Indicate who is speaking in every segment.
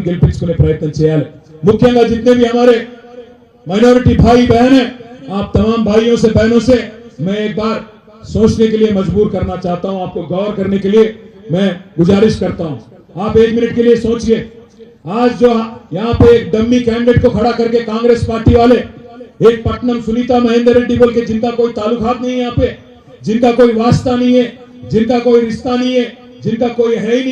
Speaker 1: గెలిపించుకునే ప్రయత్నం చేయాలి। ముఖ్యంగా जितने भी हमारे माइनॉरिटी भाई बहन हैं, आप तमाम भाइयों से बहनों से मैं एक बार सोचने के लिए मजबूर करना चाहता हूं, आपको गौर करने के लिए मैं गुजारिश करता हूं। आप एक मिनट के लिए सोचिए, आज जो यहाँ पे एक डम्मी कैंडिडेट को खड़ा करके कांग्रेस पार्टी वाले एक पटनम सुनीता महेंद्र रेड्डी बोल के, जिनका कोई ताल्लुकात नहीं है यहाँ पे, जिनका कोई वास्ता नहीं है, जिनका कोई रिश्ता नहीं है, जिनका कोई है ही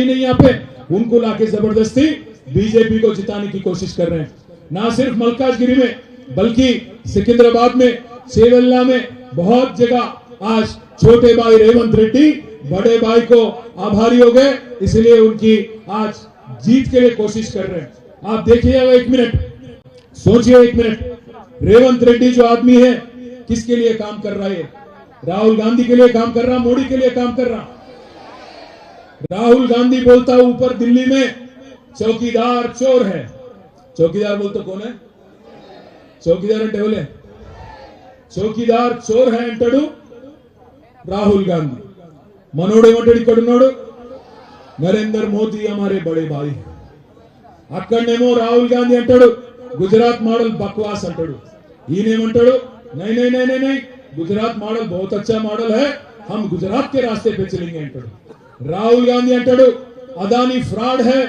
Speaker 1: नहीं यहाँ पे, उनको लाके जबरदस्ती बीजेपी को जिताने की कोशिश कर रहे हैं। ना सिर्फ मलकाजगिरी में बल्कि सिकंदराबाद में, सेवल्ला में, बहुत जगह आज छोटे भाई रेवंत रेड्डी बड़े भाई को आभारी हो गए, इसलिए उनकी आज जीत के लिए कोशिश कर रहे हैं। आप देखिएगा, एक मिनट सोचिए, एक मिनट, रेवंत रेड्डी जो आदमी है किसके लिए काम कर रहा है? राहुल गांधी के लिए काम कर रहा, मोदी के लिए काम कर रहा। राहुल गांधी बोलता ऊपर दिल्ली में चौकीदार चोर है, चौकीदार बोलते कौन है? चौकीदार అంటే ఎవలే? చౌకీదార్ చోర్ హై అంటాడు రాహుల్ గాంధీ। మనోడు ఏమంటాడు? ఇక్కడ ఉన్నాడు నరేంద్ర మోదీ हमारे बड़े भाई। అక్కడనేమో రాహుల్ గాంధీ అంటాడు గుజరాత్ మోడల్ బక్వాస్ అంటాడు। ఈయనేమంటాడు नहीं नहीं नहीं नहीं, गुजरात मॉडल बहुत अच्छा मॉडल है, हम गुजरात के रास्ते पे चलेंगे अंटाడు। राहुल गांधी अंटाడు अदानी फ्रॉड है,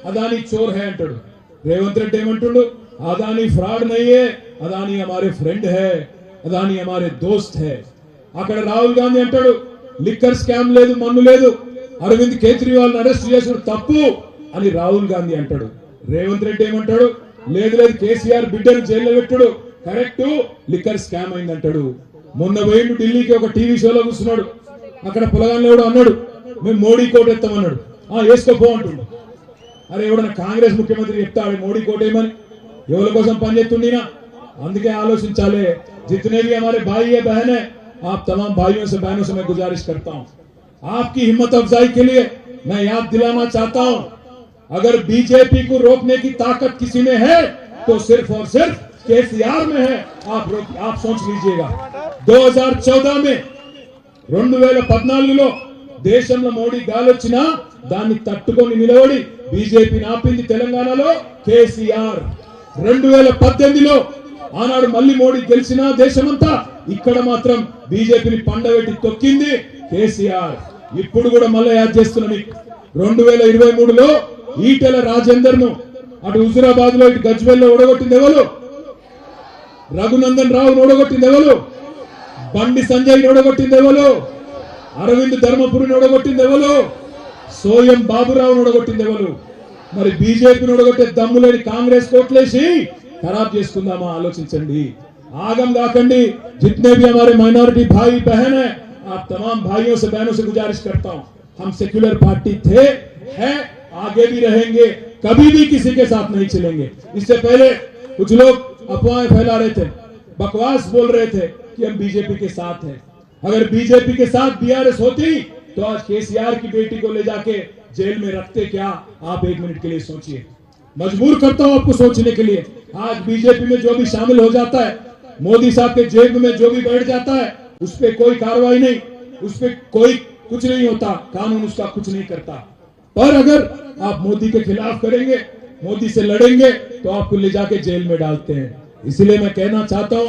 Speaker 1: अदानी चोर है अंटाడు। रेवंत रेड्डी ఏమంటాడు अदानी फ्रॉड नहीं है, अदानी हमारे फ्रेंड है, अदानी हमारे दोस्त है। అక్కడ రాహుల్ గాంధీ అంటాడు లిక్కర్ స్కామ్ లేదు, మన్ను లేదు, అరవింద్ కేజ్రీవాల్ అరెస్ట్ చేసుడు తప్పు అని రాహుల్ గాంధీ అంటాడు। రేవంత్ రెడ్డి ఏమంటాడు లేదు లేదు, కేసీఆర్ బిడ్డను జైల్లో పెట్టుడు కరెక్ట్, లిక్కర్ స్కామ్ అయింది అంటాడు। మొన్న పోయిండు ఢిల్లీకి, ఒక టీవీ షోలో కూర్చున్నాడు, అక్కడ పొలగాళ్ళు అన్నాడు మేము మోడీ కోట్ ఎత్తామన్నాడు। వేసుకోపో అంటుండు। అరే ఎవడన్నా కాంగ్రెస్ ముఖ్యమంత్రి చెప్తాడు మోడీ కోట్ ఏమని? ఎవరి కోసం పనిచేస్తుండినా? అందుకే ఆలోచించాలి। जितने भी हमारे भाई है बहन है, आप तमाम भाइयों से बहनों से मैं गुजारिश करता हूं, आपकी हिम्मत अफजाई के लिए मैं याद दिलाना चाहता हूं, अगर बीजेपी को रोकने की ताकत किसी में है तो सिर्फ और सिर्फ केसीआर में है। आप सोच लीजिएगा, 2014 में 2014లో దేశంలో మోడీ గాలొచ్చినా దాన్ని తట్టుకొని నిలబడి బీజేపీని ఆపింది తెలంగాణలో కేసీఆర్। 2018లో ఆనాడు మళ్ళీ మోడీ గెలిచినా దేశమంతా, ఇక్కడ మాత్రం బీజేపీని పండబెట్టి తొక్కింది కేసీఆర్। ఇప్పుడు కూడా మళ్ళీ యాద్ చేస్తున్నాం, 2023లో ఈటెల రాజేందర్ ను అటు హుజురాబాద్ లో ఇటు గజ్వేల్ లో ఓడగొట్టింది ఎవరు? రఘునందన్ రావు ఓడగొట్టింది ఎవరు? బండి సంజయ్ ఓడగొట్టింది ఎవరు? అరవింద్ ధర్మపురిని ఓడగొట్టింది ఎవరు? సోయం బాబురావు ఓడగొట్టింది ఎవరు? మరి బీజేపీని ఓడగొట్టే దమ్ము లేని కాంగ్రెస్ కోట్లేసి खराब చేసుకుందామా? ఆలోచించండి, ఆగం కాకండి। जितने भी हमारे माइनॉरिटी भाई बहन हैं, आप तमाम भाइयों से बहनों से गुजारिश करता हूं, हम सेक्युलर पार्टी थे, हैं, आगे भी रहेंगे, कभी भी किसी के साथ नहीं चलेंगे। इससे पहले कुछ लोग अफवाहें फैला रहे थे, बकवास बोल रहे थे कि हम बीजेपी के साथ हैं। अगर बीजेपी के साथ बीआरएस होती तो आज केसीआर की बेटी को ले जाके जेल में रखते क्या? आप एक मिनट के लिए सोचिए, मजबूर करता हूं आपको सोचने के लिए। आज बीजेपी में जो भी शामिल हो जाता है, मोदी साहब के जेब में जो भी बैठ जाता है, उस पर कोई कार्रवाई नहीं, उस पर कोई कुछ नहीं होता, कानून उसका कुछ नहीं करता। पर अगर आप मोदी के खिलाफ करेंगे, मोदी से लड़ेंगे, तो आपको ले जाके जेल में डालते हैं। इसलिए मैं कहना चाहता हूं